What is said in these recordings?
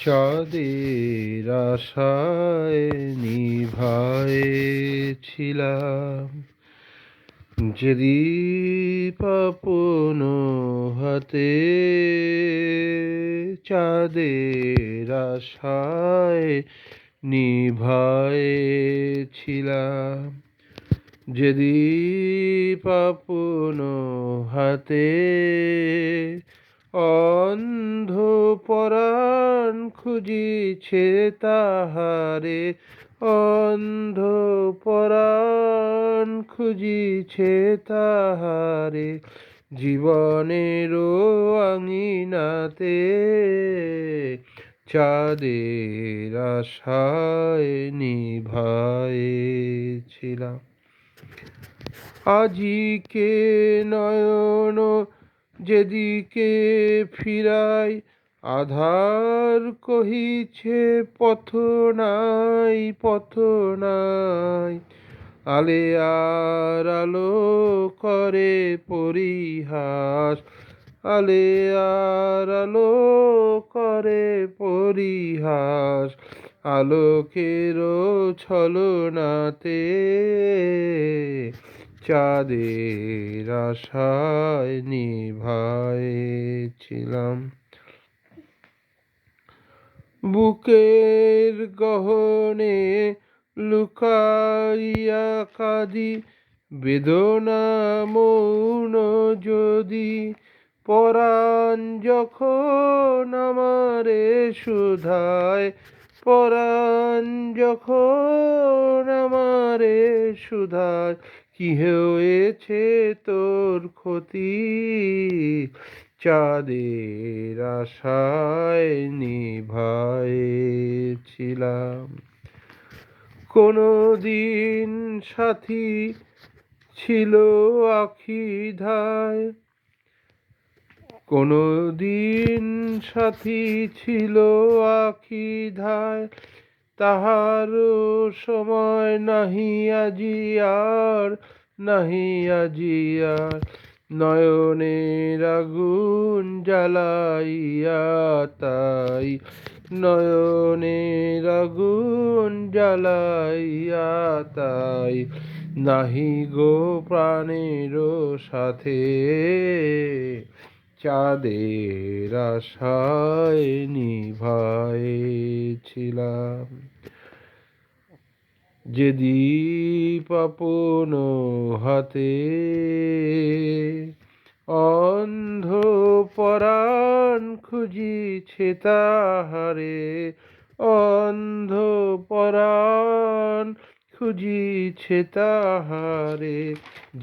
চাঁদের আশায় নিভায়েছিলাম যে দীপ আপন হাতে। চাঁদের আশায় নিভায়েছিলাম যে দীপ আপন হাতে। অন্ধ পরাণ খুঁজিছে তাহারে, অন্ধ পরাণ খুঁজিছে তাহারে, জীবনেরও আঙিনাতে। চাঁদের আশায় নিভায়েছিলাম। আজিকে নয়ন যেদিকে ফিরাই, আধার কহিছে পথ নাই, পথ নাই। আলে আলো করে পরিহাস, আলো করে পরিহাস, আলোকেরও ছলনাতে। চাঁদের আশায় নিভায়েছিলাম। বুকের গহনে লুকাইয়া কাঁদি, বেদনা মৌন যদি। পরাণ যখন আমারে শুধায়, পরাণ যখন আমারে শুধায়, কি হয়েছে তোর ক্ষতি? চাঁদের আশায় নিভায়েছিলাম। কোনো দিন সাথী ছিল আখি ধায়, কোনো দিন সাথী ছিল আখি ধায়। তাহারও সময় নাহি আজি আর, নাহি আজি আর। নয়নের আগুন জ্বালাইয়া তাই, নয়নের আগুন জ্বালাইয়া তাই। নাহি গো প্রাণেরও সাথে, চাঁদের আশায় নিভায়েছিলাম যে দীপ আপন হাতে। অন্ধ পরাণ খুঁজিছে তাহারে, অন্ধ পরাণ খুঁজিছে তাহারে,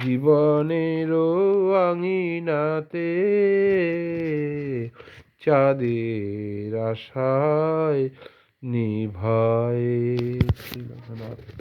জীবনেরও আঙিনাতে। চাঁদের আশায় নিভায়েছিলাম।